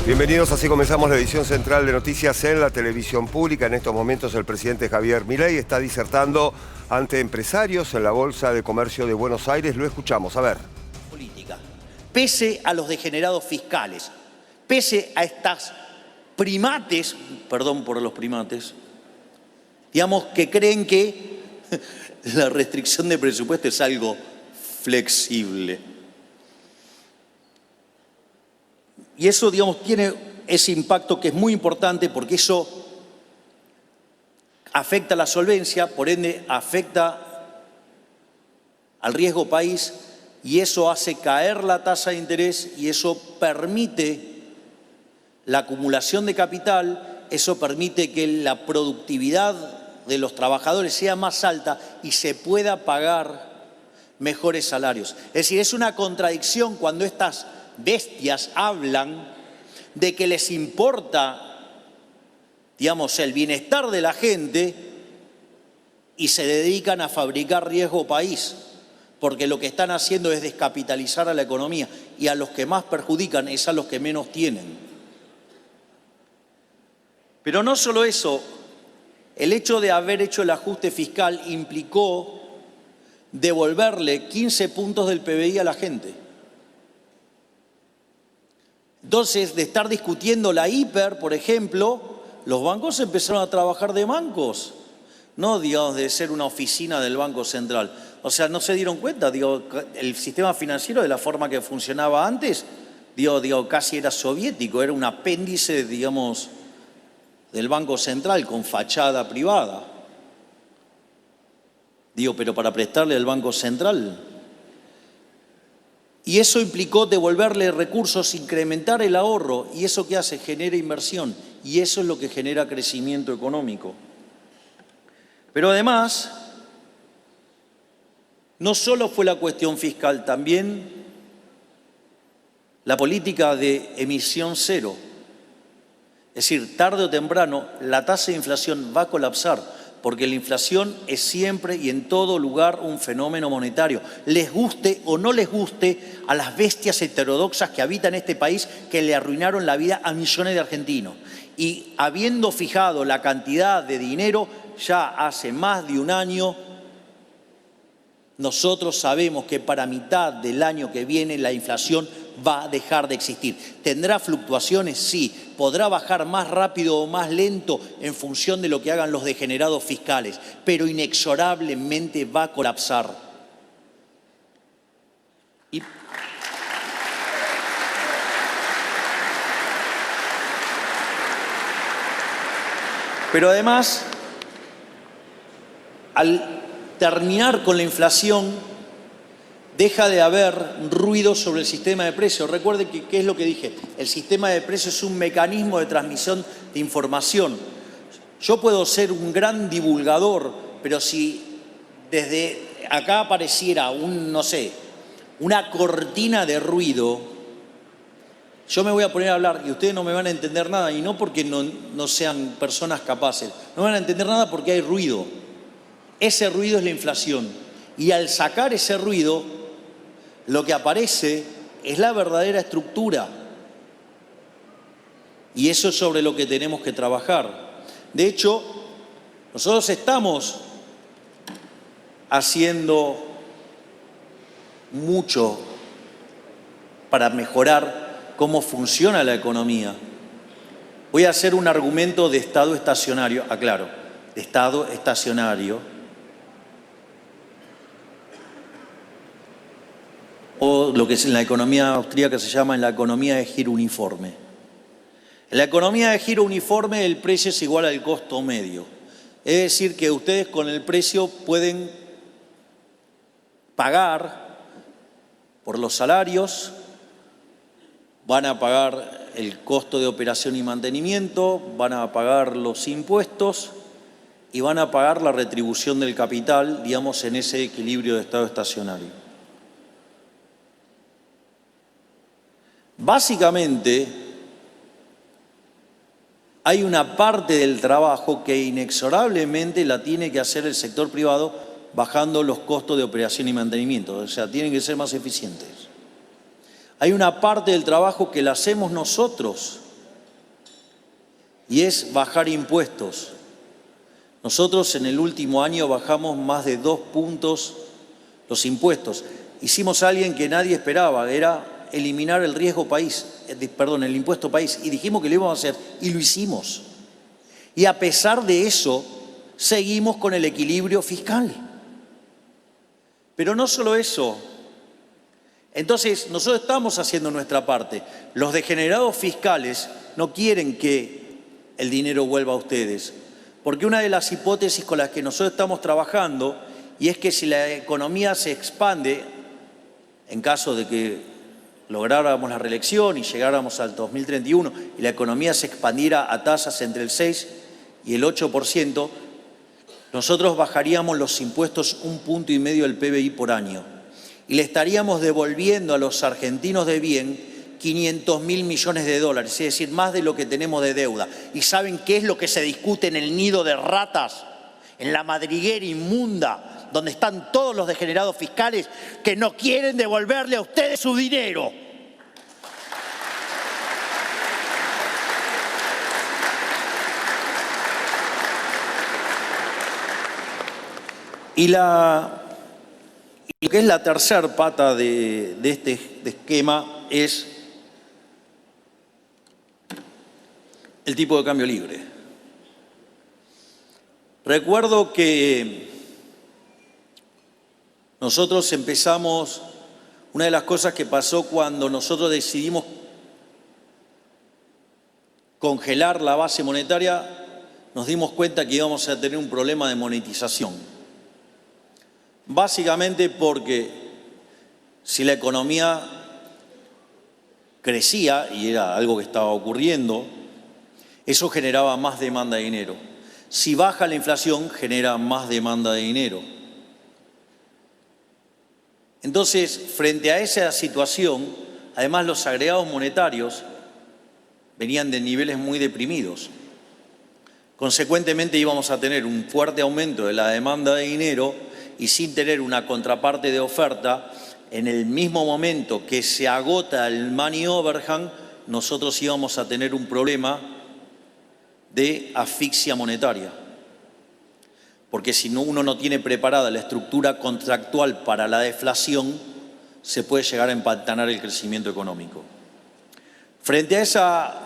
Bienvenidos, así comenzamos la edición central de Noticias en la televisión pública. En estos momentos el presidente Javier Milei está disertando ante empresarios en la Bolsa de Comercio de Buenos Aires. Lo escuchamos, a ver. Política. Pese a los degenerados fiscales, pese a estas primates, perdón por los primates, digamos que creen que la restricción de presupuesto es algo flexible. Y eso, digamos, tiene ese impacto que es muy importante porque eso afecta a la solvencia, por ende afecta al riesgo país y eso hace caer la tasa de interés y eso permite la acumulación de capital, eso permite que la productividad de los trabajadores sea más alta y se pueda pagar mejores salarios. Es decir, es una contradicción cuando estas bestias hablan de que les importa, digamos, el bienestar de la gente y se dedican a fabricar riesgo país, porque lo que están haciendo es descapitalizar a la economía y a los que más perjudican es a los que menos tienen. Pero no solo eso, el hecho de haber hecho el ajuste fiscal implicó devolverle 15 puntos del PBI a la gente. Entonces, de estar discutiendo la hiper, por ejemplo, los bancos empezaron a trabajar de bancos, no, digamos, de ser una oficina del Banco Central. O sea, no se dieron cuenta, digo, el sistema financiero de la forma que funcionaba antes, digo, casi era soviético, era un apéndice, digamos, del Banco Central con fachada privada. Digo, pero para prestarle al Banco Central. Y eso implicó devolverle recursos, incrementar el ahorro, y eso ¿qué hace? Genera inversión, y eso es lo que genera crecimiento económico. Pero además, no solo fue la cuestión fiscal, también la política de emisión cero. Es decir, tarde o temprano la tasa de inflación va a colapsar, porque la inflación es siempre y en todo lugar un fenómeno monetario. Les guste o no les guste a las bestias heterodoxas que habitan este país que le arruinaron la vida a millones de argentinos. Y habiendo fijado la cantidad de dinero, ya hace más de un año, nosotros sabemos que para mitad del año que viene la inflación va a dejar de existir. ¿Tendrá fluctuaciones? Sí. ¿Podrá bajar más rápido o más lento en función de lo que hagan los degenerados fiscales? Pero inexorablemente va a colapsar. Pero además, al terminar con la inflación, deja de haber ruido sobre el sistema de precios. Recuerden que, ¿qué es lo que dije? El sistema de precios es un mecanismo de transmisión de información. Yo puedo ser un gran divulgador, pero si desde acá apareciera una cortina de ruido, yo me voy a poner a hablar y ustedes no me van a entender nada, y no porque no sean personas capaces, no van a entender nada porque hay ruido. Ese ruido es la inflación. Y al sacar ese ruido, lo que aparece es la verdadera estructura. Y eso es sobre lo que tenemos que trabajar. De hecho, nosotros estamos haciendo mucho para mejorar cómo funciona la economía. Voy a hacer un argumento de estado estacionario, aclaro, de estado estacionario, o lo que en la economía austríaca se llama la economía de giro uniforme. En la economía de giro uniforme el precio es igual al costo medio. Es decir, que ustedes con el precio pueden pagar por los salarios, van a pagar el costo de operación y mantenimiento, van a pagar los impuestos y van a pagar la retribución del capital, digamos, en ese equilibrio de estado estacionario. Básicamente, hay una parte del trabajo que inexorablemente la tiene que hacer el sector privado bajando los costos de operación y mantenimiento, o sea, tienen que ser más eficientes. Hay una parte del trabajo que la hacemos nosotros y es bajar impuestos. Nosotros en el último año bajamos más de 2 puntos los impuestos. Hicimos algo que nadie esperaba, era eliminar el riesgo país, el impuesto país, y dijimos que lo íbamos a hacer, y lo hicimos. Y a pesar de eso, seguimos con el equilibrio fiscal. Pero no solo eso. Entonces, nosotros estamos haciendo nuestra parte. Los degenerados fiscales no quieren que el dinero vuelva a ustedes, porque una de las hipótesis con las que nosotros estamos trabajando, y es que si la economía se expande, en caso de que lográramos la reelección y llegáramos al 2031 y la economía se expandiera a tasas entre el 6 y el 8%, nosotros bajaríamos los impuestos 1,5 puntos del PBI por año y le estaríamos devolviendo a los argentinos de bien 500.000 millones de dólares, es decir, más de lo que tenemos de deuda. ¿Y saben qué es lo que se discute en el nido de ratas? En la madriguera inmunda, donde están todos los degenerados fiscales que no quieren devolverle a ustedes su dinero. Y lo que es la tercera pata de este esquema es el tipo de cambio libre. Recuerdo que nosotros empezamos, una de las cosas que pasó cuando nosotros decidimos congelar la base monetaria, nos dimos cuenta que íbamos a tener un problema de monetización. Básicamente porque si la economía crecía, y era algo que estaba ocurriendo, eso generaba más demanda de dinero. Si baja la inflación, genera más demanda de dinero. Entonces, frente a esa situación, además los agregados monetarios venían de niveles muy deprimidos. Consecuentemente íbamos a tener un fuerte aumento de la demanda de dinero y sin tener una contraparte de oferta, en el mismo momento que se agota el money overhang, nosotros íbamos a tener un problema de asfixia monetaria. Porque si uno no tiene preparada la estructura contractual para la deflación, se puede llegar a empantanar el crecimiento económico. Frente a esa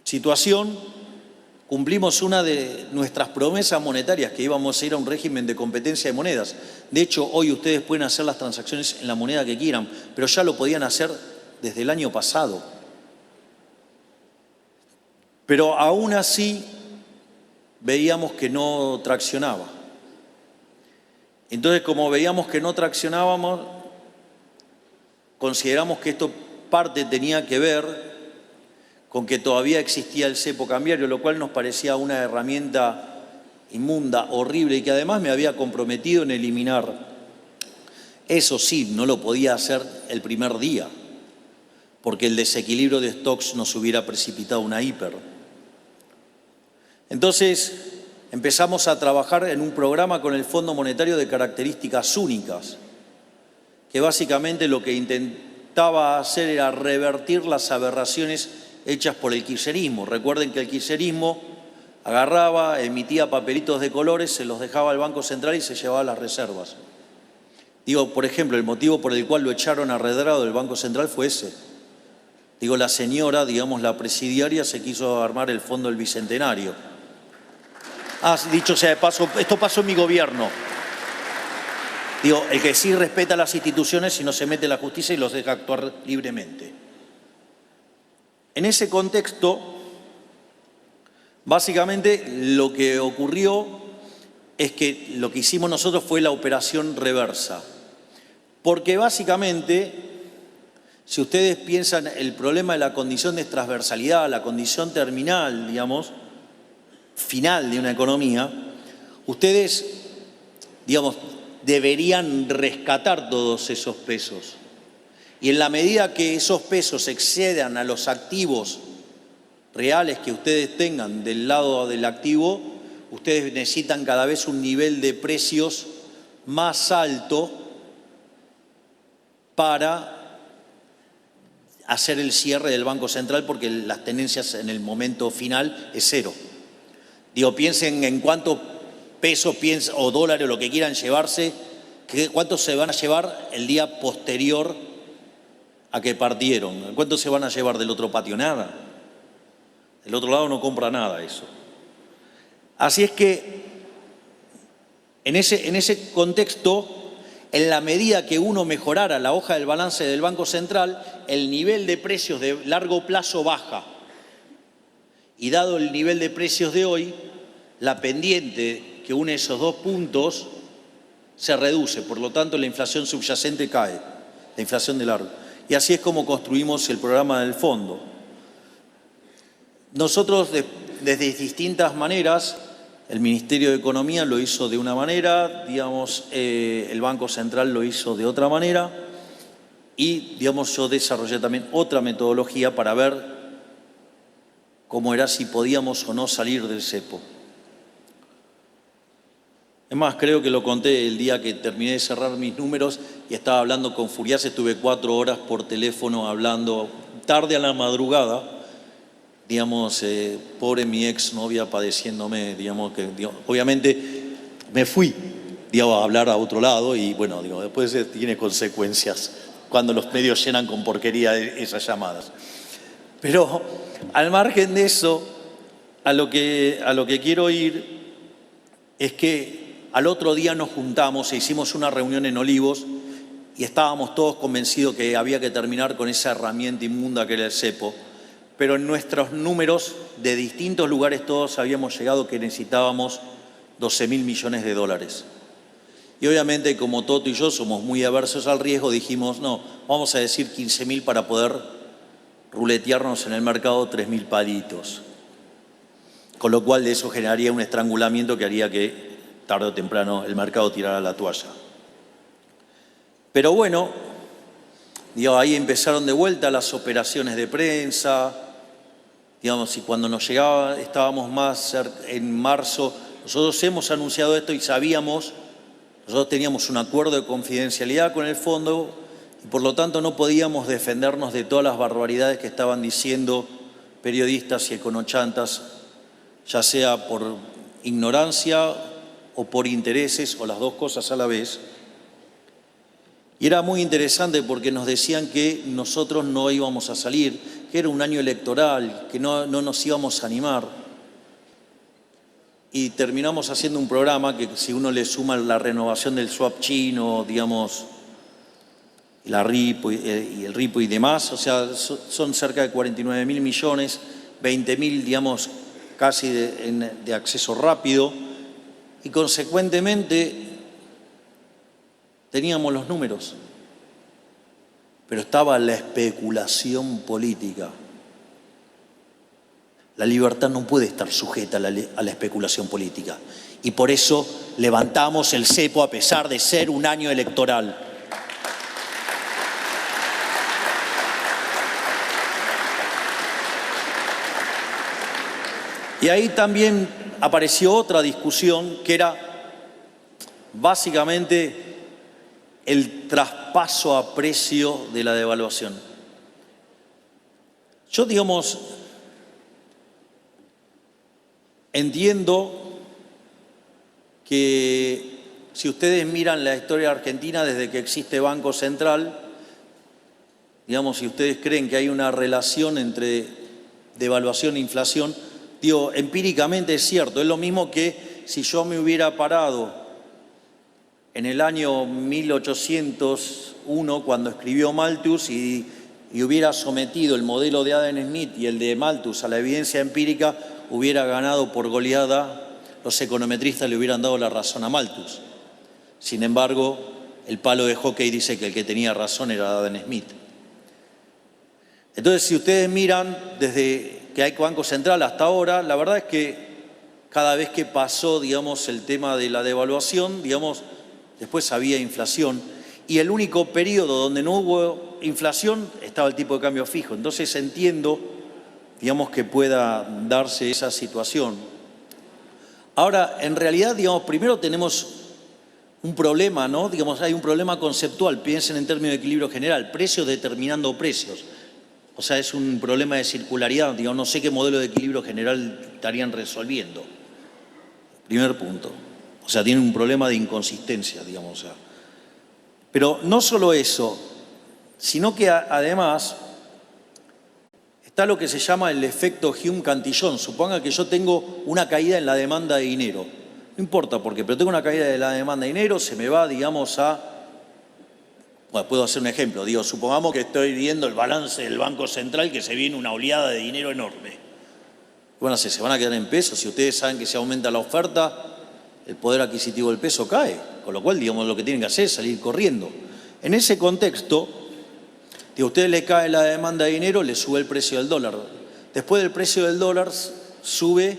situación, cumplimos una de nuestras promesas monetarias, que íbamos a ir a un régimen de competencia de monedas. De hecho, hoy ustedes pueden hacer las transacciones en la moneda que quieran, pero ya lo podían hacer desde el año pasado. Pero aún así veíamos que no traccionaba. Entonces, como veíamos que no traccionábamos, consideramos que esto parte tenía que ver con que todavía existía el cepo cambiario, lo cual nos parecía una herramienta inmunda, horrible, y que además me había comprometido en eliminar. Eso sí, no lo podía hacer el primer día, porque el desequilibrio de stocks nos hubiera precipitado una hiper. Entonces empezamos a trabajar en un programa con el Fondo Monetario de características únicas, que básicamente lo que intentaba hacer era revertir las aberraciones hechas por el kirchnerismo. Recuerden que el kirchnerismo agarraba, emitía papelitos de colores, se los dejaba al Banco Central y se llevaba las reservas. Digo, por ejemplo, el motivo por el cual lo echaron a Redrado del Banco Central fue ese. Digo, la señora, la presidiaria, se quiso armar el Fondo del Bicentenario. Dicho sea de paso, esto pasó en mi gobierno. Digo, el que sí respeta las instituciones y no se mete en la justicia y los deja actuar libremente. En ese contexto, básicamente lo que ocurrió es que lo que hicimos nosotros fue la operación reversa. Porque básicamente, si ustedes piensan el problema de la condición de transversalidad, la condición terminal, final de una economía, ustedes, deberían rescatar todos esos pesos. Y en la medida que esos pesos excedan a los activos reales que ustedes tengan del lado del activo, ustedes necesitan cada vez un nivel de precios más alto para hacer el cierre del Banco Central porque las tenencias en el momento final es cero. Digo, piensen en cuántos pesos o dólares o lo que quieran llevarse, cuántos se van a llevar el día posterior a que partieron. ¿Cuántos se van a llevar del otro patio? Nada. Del otro lado no compra nada eso. Así es que en ese contexto, en la medida que uno mejorara la hoja del balance del Banco Central, el nivel de precios de largo plazo baja. Y dado el nivel de precios de hoy, la pendiente que une esos dos puntos se reduce. Por lo tanto, la inflación subyacente cae, la inflación de largo. Y así es como construimos el programa del fondo. Nosotros, desde distintas maneras, el Ministerio de Economía lo hizo de una manera, digamos, el Banco Central lo hizo de otra manera y, digamos, yo desarrollé también otra metodología para ver cómo era si podíamos o no salir del cepo. Es más, creo que lo conté el día que terminé de cerrar mis números y estaba hablando con Furias, estuve 4 horas por teléfono hablando, tarde a la madrugada, digamos, pobre mi exnovia padeciéndome, digamos, que obviamente me fui, digamos, a hablar a otro lado y bueno, digo, después tiene consecuencias cuando los medios llenan con porquería esas llamadas. Pero al margen de eso, a lo que quiero ir es que al otro día nos juntamos e hicimos una reunión en Olivos y estábamos todos convencidos que había que terminar con esa herramienta inmunda que era el cepo. Pero en nuestros números de distintos lugares todos habíamos llegado que necesitábamos 12.000 millones de dólares. Y obviamente como Toto y yo somos muy aversos al riesgo, dijimos, no, vamos a decir 15.000 para poder ruletearnos en el mercado 3.000 palitos. Con lo cual de eso generaría un estrangulamiento que haría que tarde o temprano el mercado tirara la toalla. Pero bueno, digo, ahí empezaron de vuelta las operaciones de prensa, digamos, y cuando nos llegaba, estábamos más en marzo, nosotros hemos anunciado esto y sabíamos, nosotros teníamos un acuerdo de confidencialidad con el fondo y por lo tanto no podíamos defendernos de todas las barbaridades que estaban diciendo periodistas y econochantas, ya sea por ignorancia o por intereses o las dos cosas a la vez. Y era muy interesante porque nos decían que nosotros no íbamos a salir, que era un año electoral, que no nos íbamos a animar. Y terminamos haciendo un programa que si uno le suma la renovación del swap chino, digamos, la RIPO y el RIPO y demás, o sea, son cerca de 49.000 millones, 20.000, digamos, casi de acceso rápido, y consecuentemente teníamos los números, pero estaba la especulación política. La libertad no puede estar sujeta a la especulación política, y por eso levantamos el cepo a pesar de ser un año electoral. Y ahí también apareció otra discusión que era básicamente el traspaso a precio de la devaluación. Yo, digamos, entiendo que si ustedes miran la historia argentina desde que existe Banco Central, digamos, si ustedes creen que hay una relación entre devaluación e inflación, digo, empíricamente es cierto, es lo mismo que si yo me hubiera parado en el año 1801 cuando escribió Malthus y hubiera sometido el modelo de Adam Smith y el de Malthus a la evidencia empírica, hubiera ganado por goleada, los econometristas le hubieran dado la razón a Malthus. Sin embargo, el palo de hockey dice que el que tenía razón era Adam Smith. Entonces, si ustedes miran desde que hay Banco Central hasta ahora, la verdad es que cada vez que pasó, digamos, el tema de la devaluación, digamos, después había inflación. Y el único periodo donde no hubo inflación estaba el tipo de cambio fijo. Entonces entiendo, digamos, que pueda darse esa situación. Ahora, en realidad, digamos, primero tenemos un problema, ¿no? Digamos, hay un problema conceptual. Piensen en términos de equilibrio general, precios determinando precios. O sea, es un problema de circularidad. Digo, no sé qué modelo de equilibrio general estarían resolviendo. Primer punto. O sea, tienen un problema de inconsistencia, digamos. O sea. Pero no solo eso, sino que además está lo que se llama el efecto Hume-Cantillon. Suponga que yo tengo una caída en la demanda de dinero. No importa por qué, pero tengo una caída de la demanda de dinero, se me va, digamos, bueno, puedo hacer un ejemplo. Digo, supongamos que estoy viendo el balance del Banco Central, que se viene una oleada de dinero enorme. Bueno, se van a quedar en pesos. Si ustedes saben que si aumenta la oferta, el poder adquisitivo del peso cae. Con lo cual, digamos, lo que tienen que hacer es salir corriendo. En ese contexto, digo, a ustedes les cae la demanda de dinero, les sube el precio del dólar. Después del precio del dólar, sube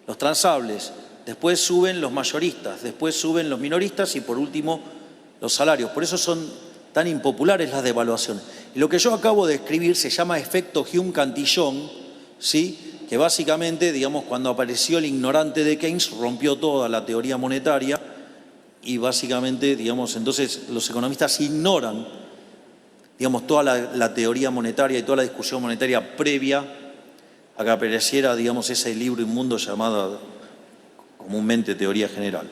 los transables. Después suben los mayoristas. Después suben los minoristas y, por último, los salarios. Por eso son tan impopulares las devaluaciones. Y lo que yo acabo de escribir se llama efecto Hume-Cantillon, ¿sí? Que básicamente, digamos, cuando apareció el ignorante de Keynes, rompió toda la teoría monetaria y básicamente, digamos, entonces los economistas ignoran, digamos, toda la teoría monetaria y toda la discusión monetaria previa a que apareciera, digamos, ese libro inmundo llamado comúnmente teoría general.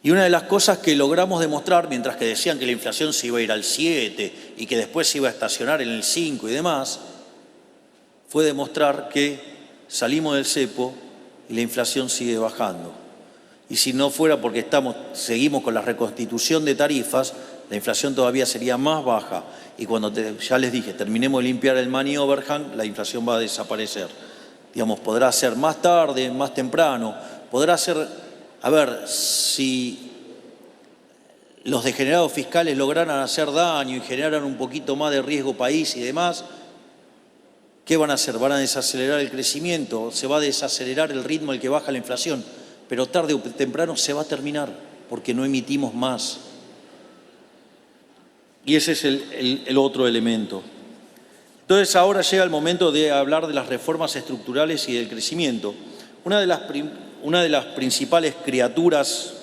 Y una de las cosas que logramos demostrar, mientras que decían que la inflación se iba a ir al 7 y que después se iba a estacionar en el 5 y demás, fue demostrar que salimos del cepo y la inflación sigue bajando. Y si no fuera porque seguimos con la reconstitución de tarifas, la inflación todavía sería más baja. Y cuando, ya les dije, terminemos de limpiar el money overhang, la inflación va a desaparecer. Digamos, podrá ser más tarde, más temprano, podrá ser... A ver, si los degenerados fiscales lograran hacer daño y generaran un poquito más de riesgo país y demás, ¿qué van a hacer? Van a desacelerar el crecimiento, se va a desacelerar el ritmo al que baja la inflación, pero tarde o temprano se va a terminar porque no emitimos más. Y ese es el otro elemento. Entonces ahora llega el momento de hablar de las reformas estructurales y del crecimiento. Una de las principales criaturas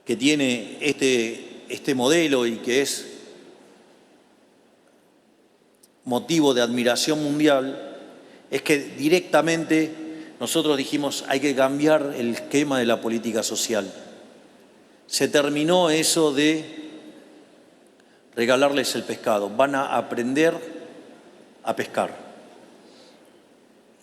que tiene este modelo y que es motivo de admiración mundial es que directamente nosotros dijimos hay que cambiar el esquema de la política social. Se terminó eso de regalarles el pescado, van a aprender a pescar.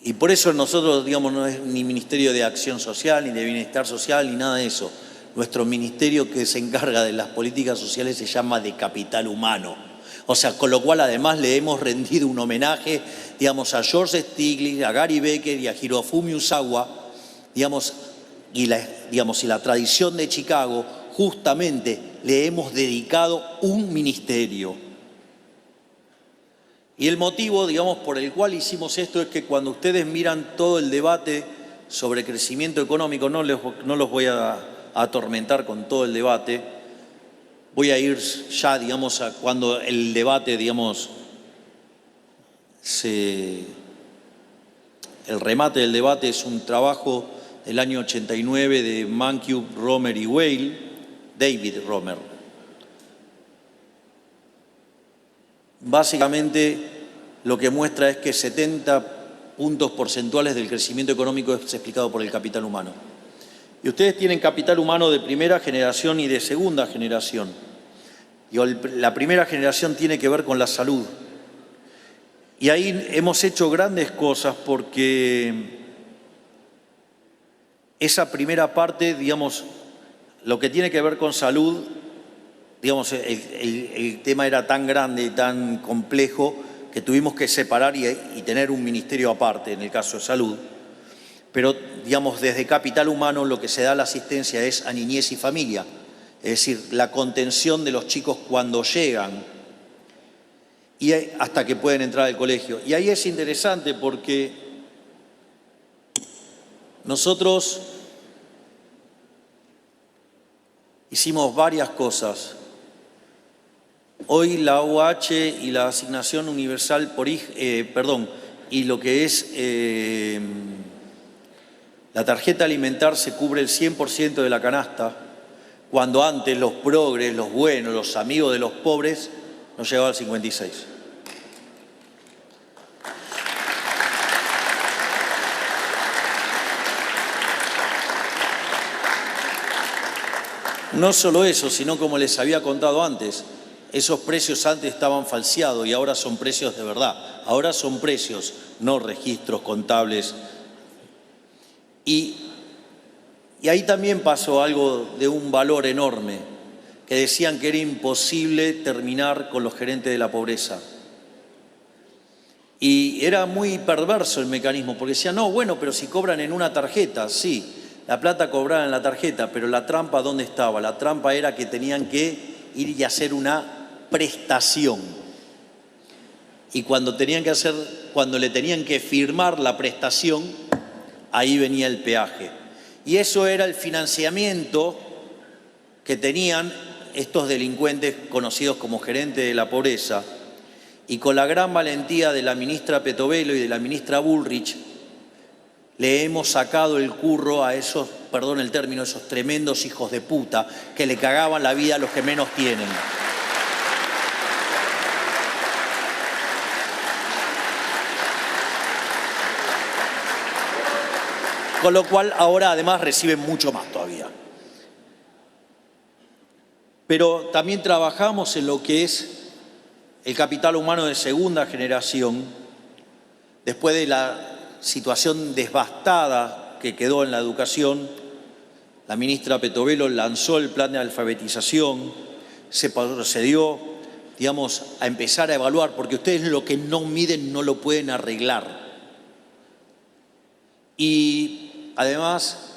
Y por eso nosotros, digamos, no es ni Ministerio de Acción Social, ni de Bienestar Social, ni nada de eso. Nuestro ministerio que se encarga de las políticas sociales se llama de Capital Humano. O sea, con lo cual además le hemos rendido un homenaje, digamos, a George Stiglitz, a Gary Becker y a Hirofumi Usawa, digamos, y la tradición de Chicago, justamente le hemos dedicado un ministerio. Y el motivo, digamos, por el cual hicimos esto es que cuando ustedes miran todo el debate sobre crecimiento económico, no los voy a atormentar con todo el debate, voy a ir ya, digamos, a cuando el debate, digamos, el remate del debate es un trabajo del año 89 de Mankiw, Romer y Weil, David Romer. Básicamente lo que muestra es que 70 puntos porcentuales del crecimiento económico es explicado por el capital humano. Y ustedes tienen capital humano de primera generación y de segunda generación. Y la primera generación tiene que ver con la salud. Y ahí hemos hecho grandes cosas porque esa primera parte, digamos, lo que tiene que ver con salud, digamos, el tema era tan grande y tan complejo que tuvimos que separar y tener un ministerio aparte en el caso de salud. Pero, digamos, desde capital humano lo que se da la asistencia es a niñez y familia, es decir, la contención de los chicos cuando llegan y hasta que pueden entrar al colegio. Y ahí es interesante porque nosotros hicimos varias cosas. Hoy la OH y la asignación universal y lo que es la tarjeta alimentar se cubre el 100% de la canasta, cuando antes los progres, los buenos, los amigos de los pobres no llegaba al 56%. No solo eso, sino como les había contado antes, esos precios antes estaban falseados y ahora son precios de verdad. Ahora son precios, no registros contables. Y ahí también pasó algo de un valor enorme, que decían que era imposible terminar con los gerentes de la pobreza. Y era muy perverso el mecanismo, porque decían, no, bueno, pero si cobran en una tarjeta, sí. La plata cobrada en la tarjeta, pero la trampa, ¿dónde estaba? La trampa era que tenían que ir y hacer una prestación. Y cuando le tenían que firmar la prestación, ahí venía el peaje. Y eso era el financiamiento que tenían estos delincuentes conocidos como gerentes de la pobreza. Y con la gran valentía de la ministra Petovelo y de la ministra Bullrich, le hemos sacado el curro a esos, perdón el término, esos tremendos hijos de puta que le cagaban la vida a los que menos tienen. Con lo cual ahora además reciben mucho más todavía. Pero también trabajamos en lo que es el capital humano de segunda generación, después de la situación devastada que quedó en la educación. La ministra Petovelo lanzó el plan de alfabetización, se procedió, digamos, a empezar a evaluar, porque ustedes lo que no miden no lo pueden arreglar. Y además,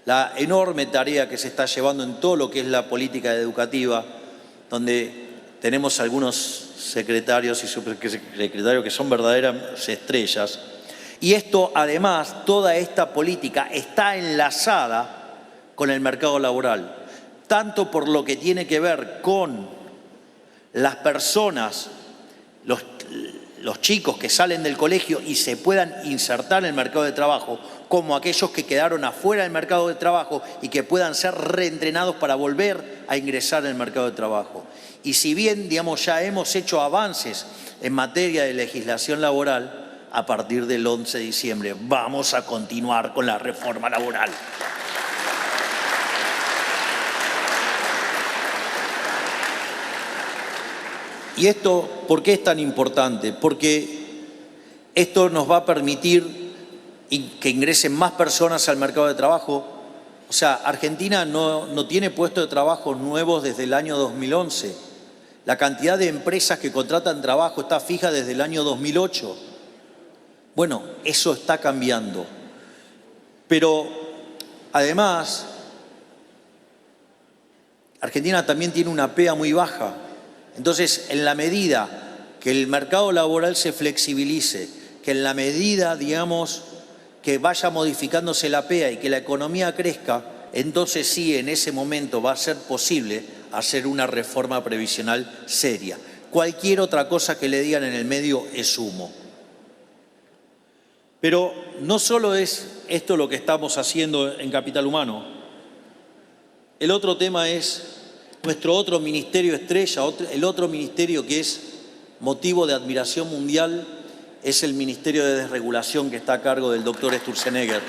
la enorme tarea que se está llevando en todo lo que es la política educativa, donde tenemos algunos secretarios y subsecretarios que son verdaderas estrellas. Y esto, además, toda esta política está enlazada con el mercado laboral, tanto por lo que tiene que ver con las personas, los chicos que salen del colegio y se puedan insertar en el mercado de trabajo, como aquellos que quedaron afuera del mercado de trabajo y que puedan ser reentrenados para volver a ingresar en el mercado de trabajo. Y si bien, digamos, ya hemos hecho avances en materia de legislación laboral, a partir del 11 de diciembre vamos a continuar con la reforma laboral. ¿Y esto por qué es tan importante? Porque esto nos va a permitir que ingresen más personas al mercado de trabajo. O sea, Argentina no tiene puestos de trabajo nuevos desde el año 2011. La cantidad de empresas que contratan trabajo está fija desde el año 2008. Bueno, eso está cambiando. Pero además, Argentina también tiene una PEA muy baja. Entonces, en la medida que el mercado laboral se flexibilice, que en la medida, digamos, que vaya modificándose la PEA y que la economía crezca, entonces sí, en ese momento va a ser posible hacer una reforma previsional seria. Cualquier otra cosa que le digan en el medio es humo. Pero no solo es esto lo que estamos haciendo en Capital Humano. El otro tema es nuestro otro ministerio estrella, el otro ministerio que es motivo de admiración mundial, es el Ministerio de Desregulación que está a cargo del doctor Sturzenegger.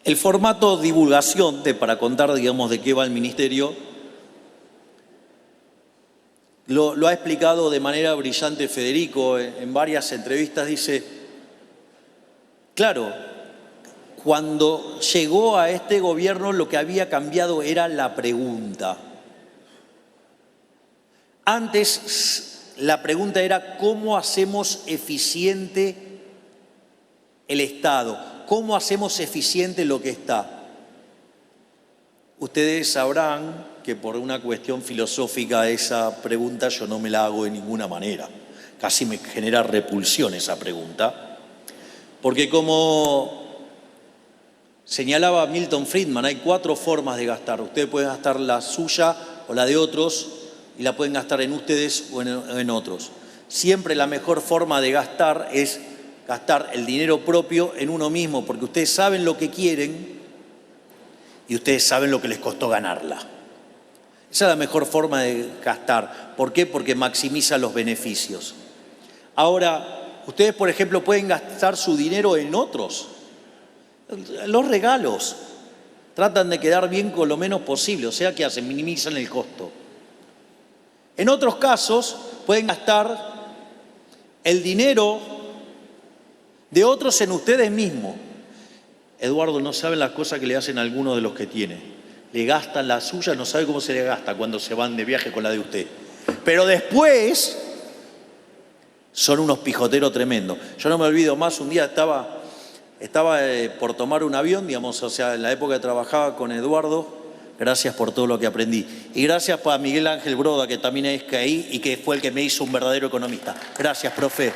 El formato divulgación, para contar, digamos, de qué va el ministerio, lo ha explicado de manera brillante Federico en varias entrevistas. Dice, claro, cuando llegó a este gobierno lo que había cambiado era la pregunta. Antes la pregunta era ¿cómo hacemos eficiente el Estado? ¿Cómo hacemos eficiente lo que está? Ustedes sabrán que por una cuestión filosófica esa pregunta yo no me la hago de ninguna manera. Casi me genera repulsión esa pregunta. Porque como señalaba Milton Friedman, hay 4 formas de gastar. Ustedes pueden gastar la suya o la de otros y la pueden gastar en ustedes o en otros. Siempre la mejor forma de gastar es gastar el dinero propio en uno mismo, porque ustedes saben lo que quieren y ustedes saben lo que les costó ganarla. Esa es la mejor forma de gastar. ¿Por qué? Porque maximiza los beneficios. Ahora, ustedes, por ejemplo, pueden gastar su dinero en otros. Los regalos. Tratan de quedar bien con lo menos posible, o sea, ¿qué hacen? Minimizan el costo. En otros casos, pueden gastar el dinero de otros en ustedes mismos. Eduardo, no saben las cosas que le hacen a algunos de los que tiene. Le gastan la suya, no sabe cómo se le gasta cuando se van de viaje con la de usted. Pero después son unos pijoteros tremendos. Yo no me olvido más, un día estaba por tomar un avión, digamos, o sea, en la época que trabajaba con Eduardo, gracias por todo lo que aprendí. Y gracias para Miguel Ángel Broda, que también es que ahí y que fue el que me hizo un verdadero economista. Gracias, profe.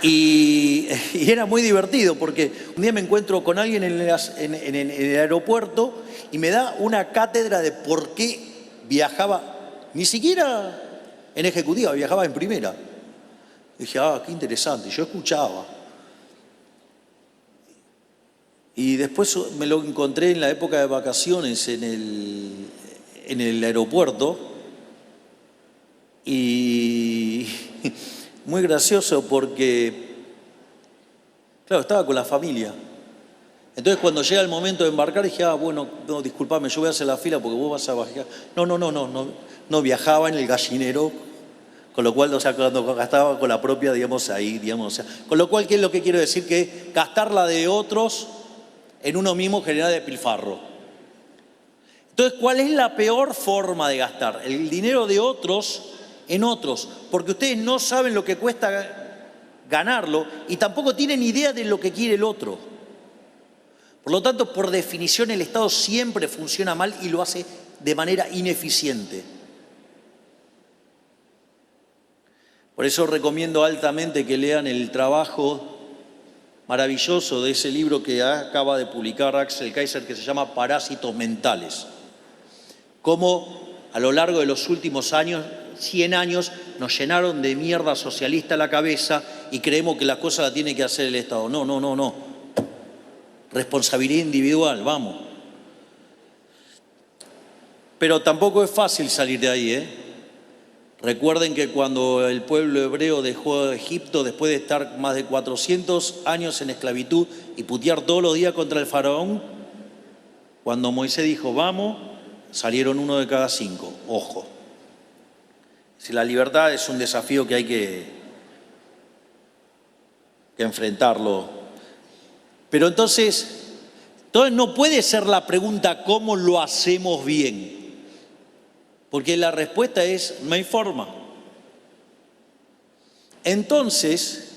Y era muy divertido porque un día me encuentro con alguien en el aeropuerto y me da una cátedra de por qué viajaba, ni siquiera en ejecutiva, viajaba en primera. Dije, qué interesante, yo escuchaba. Y después me lo encontré en la época de vacaciones en el aeropuerto y muy gracioso porque, claro, estaba con la familia. Entonces cuando llega el momento de embarcar dije, bueno, no, disculpame, yo voy a hacer la fila porque vos vas a bajar. No, viajaba en el gallinero, con lo cual, o sea, cuando gastaba con la propia, digamos, ahí, digamos, o sea, con lo cual, ¿qué es lo que quiero decir? Que gastar la de otros en uno mismo genera despilfarro. Entonces, ¿cuál es la peor forma de gastar? El dinero de otros en otros, porque ustedes no saben lo que cuesta ganarlo y tampoco tienen idea de lo que quiere el otro. Por lo tanto, por definición, el Estado siempre funciona mal y lo hace de manera ineficiente. Por eso recomiendo altamente que lean el trabajo maravilloso de ese libro que acaba de publicar Axel Kaiser, que se llama Parásitos Mentales. Cómo a lo largo de los últimos años, 100 años, nos llenaron de mierda socialista la cabeza y creemos que la cosa la tiene que hacer el Estado. No. Responsabilidad individual, vamos. Pero tampoco es fácil salir de ahí, ¿eh? Recuerden que cuando el pueblo hebreo dejó Egipto, después de estar más de 400 años en esclavitud y putear todos los días contra el faraón, cuando Moisés dijo, vamos, salieron 1 de cada 5. Ojo. Si la libertad es un desafío que hay que enfrentarlo. Pero entonces no puede ser la pregunta ¿cómo lo hacemos bien? Porque la respuesta es no hay forma. Entonces,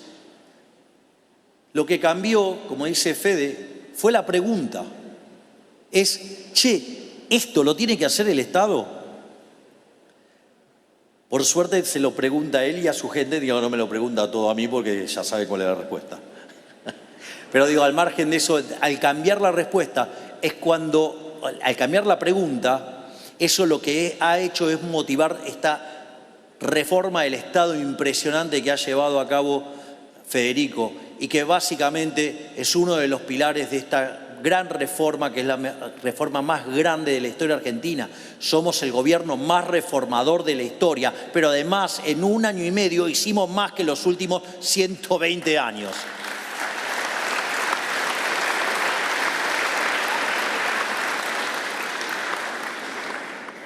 lo que cambió, como dice Fede, fue la pregunta. ¿Esto lo tiene que hacer el Estado? Por suerte se lo pregunta a él y a su gente, digo, no me lo pregunta todo a mí porque ya sabe cuál es la respuesta. Pero digo, al margen de eso, al cambiar la respuesta, al cambiar la pregunta, eso lo que ha hecho es motivar esta reforma del Estado impresionante que ha llevado a cabo Federico y que básicamente es uno de los pilares de esta gran reforma, que es la reforma más grande de la historia argentina. Somos el gobierno más reformador de la historia, pero además en 1 año y medio hicimos más que los últimos 120 años.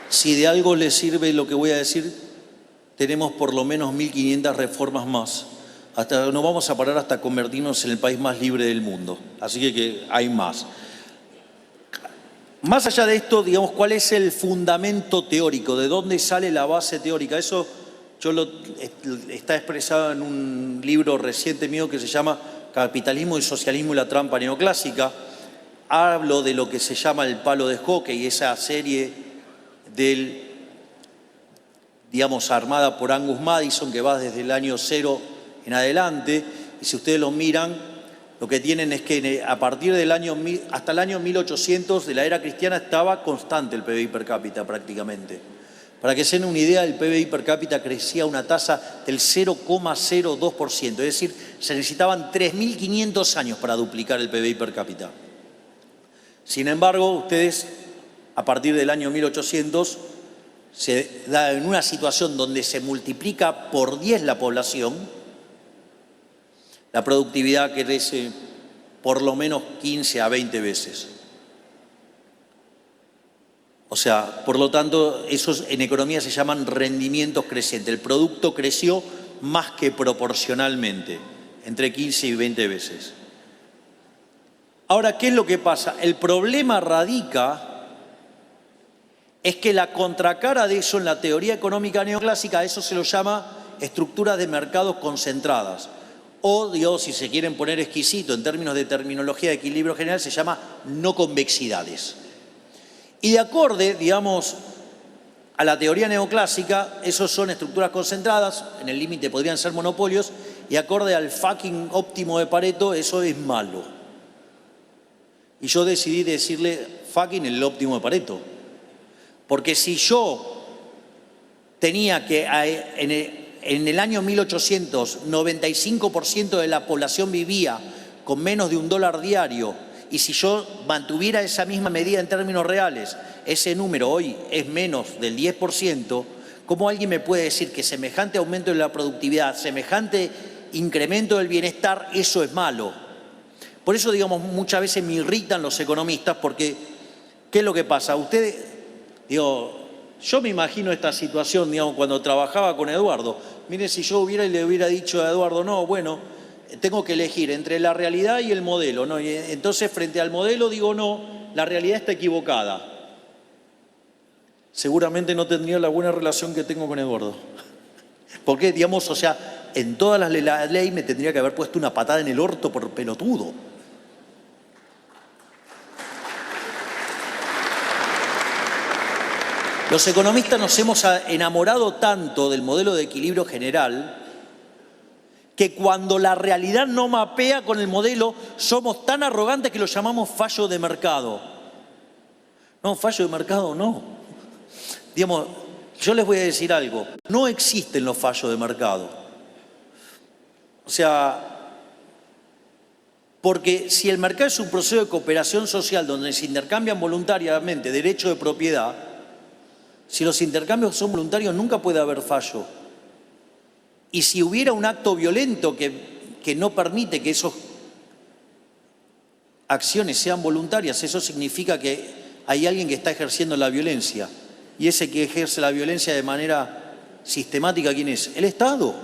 Si de algo les sirve lo que voy a decir, tenemos por lo menos 1.500 reformas más. No vamos a parar hasta convertirnos en el país más libre del mundo. Así que hay más. Más allá de esto, digamos, ¿cuál es el fundamento teórico? ¿De dónde sale la base teórica? Eso está expresado en un libro reciente mío que se llama Capitalismo y Socialismo y la Trampa Neoclásica. Hablo de lo que se llama el palo de hockey, esa serie armada por Angus Madison, que va desde el año 0 en adelante, y si ustedes lo miran, lo que tienen es que a partir del hasta el año 1800 de la era cristiana estaba constante el PBI per cápita prácticamente. Para que se den una idea, el PBI per cápita crecía a una tasa del 0,02%, es decir, se necesitaban 3.500 años para duplicar el PBI per cápita. Sin embargo, ustedes, a partir del año 1800, se da en una situación donde se multiplica por 10 la población, la productividad crece por lo menos 15 a 20 veces. O sea, por lo tanto, esos en economía se llaman rendimientos crecientes. El producto creció más que proporcionalmente, entre 15 y 20 veces. Ahora, ¿qué es lo que pasa? El problema radica es que la contracara de eso en la teoría económica neoclásica, a eso se lo llama estructuras de mercados concentradas. O, digamos, si se quieren poner exquisito en términos de terminología de equilibrio general, se llama no convexidades. Y de acorde, digamos, a la teoría neoclásica, esos son estructuras concentradas, en el límite podrían ser monopolios, y acorde al fucking óptimo de Pareto, eso es malo. Y yo decidí decirle fucking el óptimo de Pareto. Porque si yo tenía que, en el año 1800, 95% de la población vivía con menos de $1 diario, y si yo mantuviera esa misma medida en términos reales, ese número hoy es menos del 10%, ¿cómo alguien me puede decir que semejante aumento de la productividad, semejante incremento del bienestar, eso es malo? Por eso, digamos, muchas veces me irritan los economistas porque, ¿qué es lo que pasa? Ustedes, digo, yo me imagino esta situación, digamos, cuando trabajaba con Eduardo. Miren, si yo le hubiera dicho a Eduardo, no, bueno, tengo que elegir entre la realidad y el modelo, ¿no? Y entonces, frente al modelo, digo, no, la realidad está equivocada. Seguramente no tendría la buena relación que tengo con Eduardo. Porque, digamos, o sea, en todas las la ley me tendría que haber puesto una patada en el orto por pelotudo. Los economistas nos hemos enamorado tanto del modelo de equilibrio general que cuando la realidad no mapea con el modelo, somos tan arrogantes que lo llamamos fallo de mercado. No, fallo de mercado no. Digamos, yo les voy a decir algo, no existen los fallos de mercado. O sea, porque si el mercado es un proceso de cooperación social donde se intercambian voluntariamente derechos de propiedad, si los intercambios son voluntarios nunca puede haber fallo. Y si hubiera un acto violento que no permite que esas acciones sean voluntarias, eso significa que hay alguien que está ejerciendo la violencia. Y ese que ejerce la violencia de manera sistemática, ¿quién es? El Estado.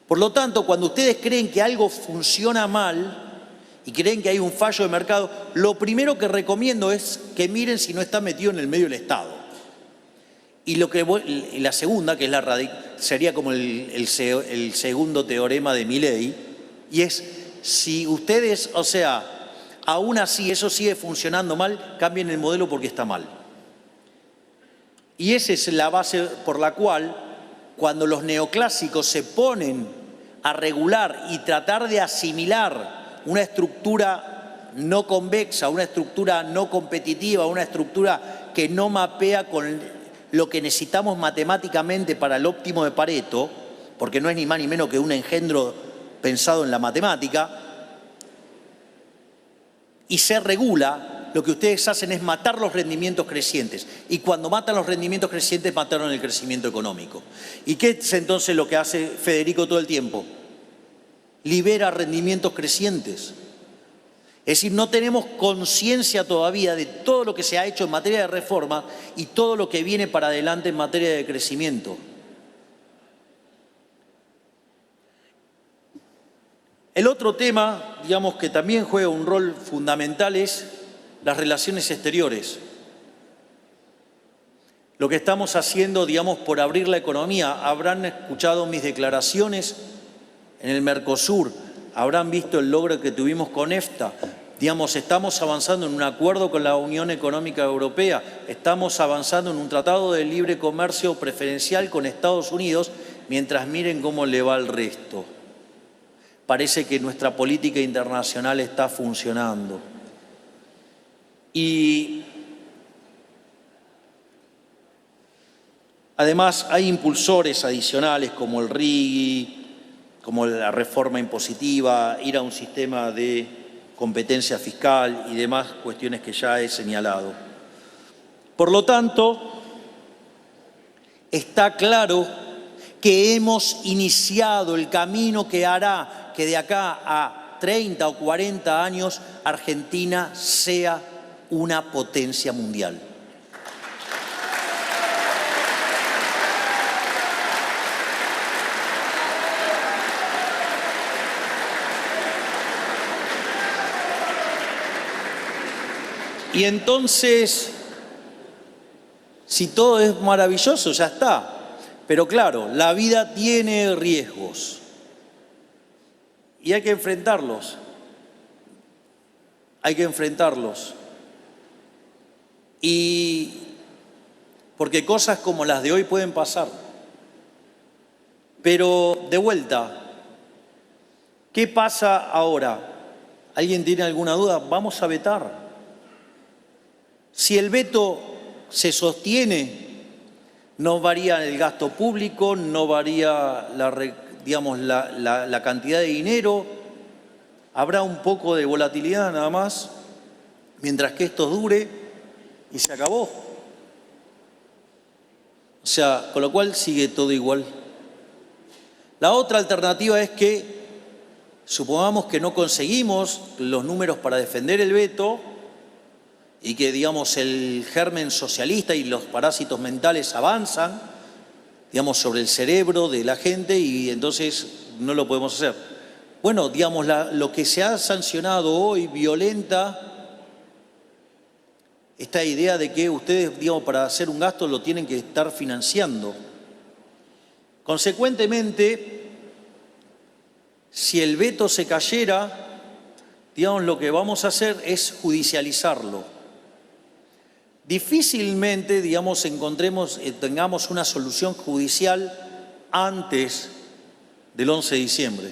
Por lo tanto, cuando ustedes creen que algo funciona mal y creen que hay un fallo de mercado, lo primero que recomiendo es que miren si no está metido en el medio del Estado. Y la segunda, que es sería como el segundo teorema de Milei, y es, si ustedes, o sea, aún así eso sigue funcionando mal, cambien el modelo porque está mal. Y esa es la base por la cual, cuando los neoclásicos se ponen a regular y tratar de asimilar una estructura no convexa, una estructura no competitiva, una estructura que no mapea con lo que necesitamos matemáticamente para el óptimo de Pareto, porque no es ni más ni menos que un engendro pensado en la matemática, y se regula, lo que ustedes hacen es matar los rendimientos crecientes. Y cuando matan los rendimientos crecientes, mataron el crecimiento económico. ¿Y qué es entonces lo que hace Federico todo el tiempo? Libera rendimientos crecientes. Es decir, no tenemos conciencia todavía de todo lo que se ha hecho en materia de reforma y todo lo que viene para adelante en materia de crecimiento. El otro tema, digamos, que también juega un rol fundamental es las relaciones exteriores. Lo que estamos haciendo, digamos, por abrir la economía. Habrán escuchado mis declaraciones en el Mercosur, habrán visto el logro que tuvimos con EFTA. Digamos, estamos avanzando en un acuerdo con la Unión Económica Europea, estamos avanzando en un tratado de libre comercio preferencial con Estados Unidos, mientras miren cómo le va al resto. Parece que nuestra política internacional está funcionando. Y Además, hay impulsores adicionales como el RIGI, como la reforma impositiva, ir a un sistema de competencia fiscal y demás cuestiones que ya he señalado. Por lo tanto, está claro que hemos iniciado el camino que hará que de acá a 30 o 40 años Argentina sea una potencia mundial. Y entonces, si todo es maravilloso, ya está. Pero claro, la vida tiene riesgos y hay que enfrentarlos. Hay que enfrentarlos. Y porque cosas como las de hoy pueden pasar. Pero de vuelta, ¿qué pasa ahora? ¿Alguien tiene alguna duda? Vamos a vetar. Si el veto se sostiene, no varía el gasto público, no varía la cantidad de dinero, habrá un poco de volatilidad nada más, mientras que esto dure y se acabó. O sea, con lo cual sigue todo igual. La otra alternativa es que, supongamos que no conseguimos los números para defender el veto, y que, digamos, el germen socialista y los parásitos mentales avanzan, digamos, sobre el cerebro de la gente y entonces no lo podemos hacer. Bueno, digamos, lo que se ha sancionado hoy violenta esta idea de que ustedes, digamos, para hacer un gasto lo tienen que estar financiando. Consecuentemente, si el veto se cayera, digamos, lo que vamos a hacer es judicializarlo. Difícilmente, digamos, tengamos una solución judicial antes del 11 de diciembre.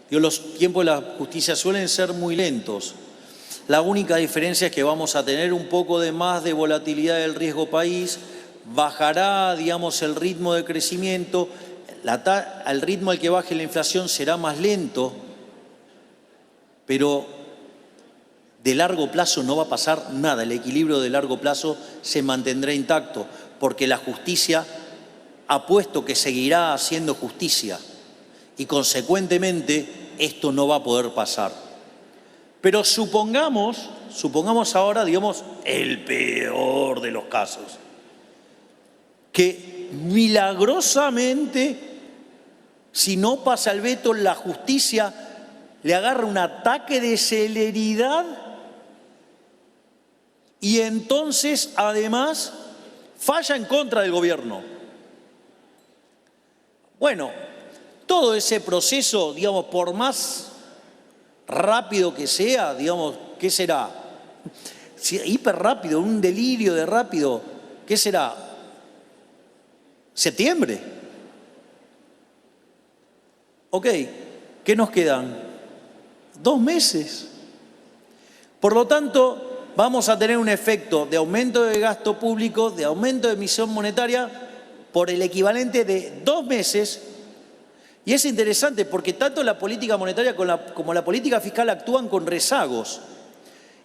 Los tiempos de la justicia suelen ser muy lentos. La única diferencia es que vamos a tener un poco de más de volatilidad del riesgo país, bajará, digamos, el ritmo de crecimiento, el ritmo al que baje la inflación será más lento, pero de largo plazo no va a pasar nada, el equilibrio de largo plazo se mantendrá intacto, porque la justicia ha puesto que seguirá haciendo justicia y consecuentemente esto no va a poder pasar. Pero supongamos ahora, digamos, el peor de los casos, que milagrosamente, si no pasa el veto, la justicia le agarra un ataque de celeridad y entonces, además, falla en contra del gobierno. Bueno, todo ese proceso, digamos, por más rápido que sea, digamos, ¿qué será? Hiper rápido, un delirio de rápido, ¿qué será? ¿Septiembre? Ok, ¿qué nos quedan? 2 meses. Por lo tanto, vamos a tener un efecto de aumento de gasto público, de aumento de emisión monetaria por el equivalente de 2 meses. Y es interesante porque tanto la política monetaria como la política fiscal actúan con rezagos.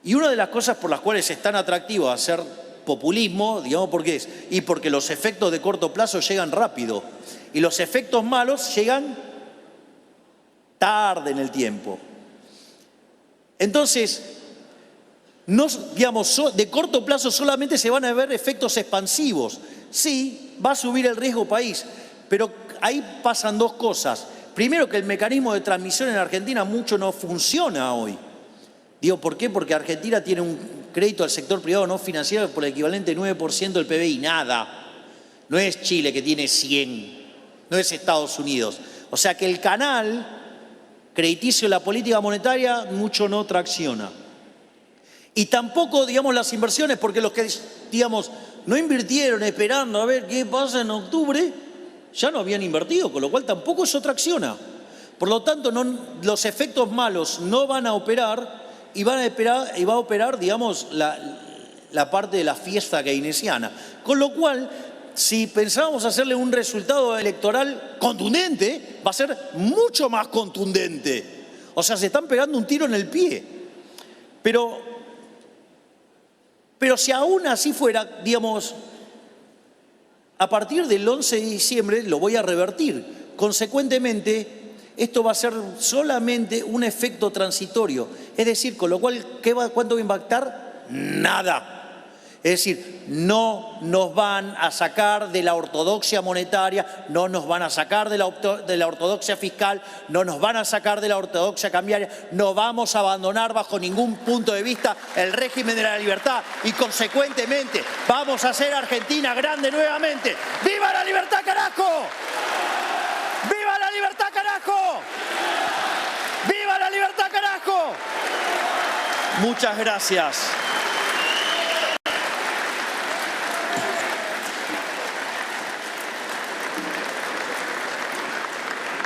Y una de las cosas por las cuales es tan atractivo hacer populismo, digamos, ¿por qué es? Y porque los efectos de corto plazo llegan rápido y los efectos malos llegan tarde en el tiempo. Entonces, de corto plazo solamente se van a ver efectos expansivos. Sí, va a subir el riesgo país, pero ahí pasan 2 cosas. Primero, que el mecanismo de transmisión en Argentina mucho no funciona hoy. Digo, ¿por qué? Porque Argentina tiene un crédito al sector privado no financiero por el equivalente 9% del PBI, nada. No es Chile que tiene 100, no es Estados Unidos. O sea que el canal crediticio de la política monetaria mucho no tracciona. Y tampoco, digamos, las inversiones, porque los que, digamos, no invirtieron esperando a ver qué pasa en octubre, ya no habían invertido, con lo cual tampoco eso tracciona. Por lo tanto, los efectos malos no van a operar y va a operar, digamos, la parte de la fiesta keynesiana. Con lo cual, si pensábamos hacerle un resultado electoral contundente, va a ser mucho más contundente. O sea, se están pegando un tiro en el pie. Pero si aún así fuera, digamos, a partir del 11 de diciembre lo voy a revertir. Consecuentemente, esto va a ser solamente un efecto transitorio. Es decir, con lo cual, ¿cuánto va a impactar? Nada. Es decir, no nos van a sacar de la ortodoxia monetaria, no nos van a sacar de la ortodoxia fiscal, no nos van a sacar de la ortodoxia cambiaria, no vamos a abandonar bajo ningún punto de vista el régimen de la libertad y consecuentemente vamos a hacer Argentina grande nuevamente. ¡Viva la libertad, carajo! ¡Viva la libertad, carajo! ¡Viva la libertad, carajo! Muchas gracias.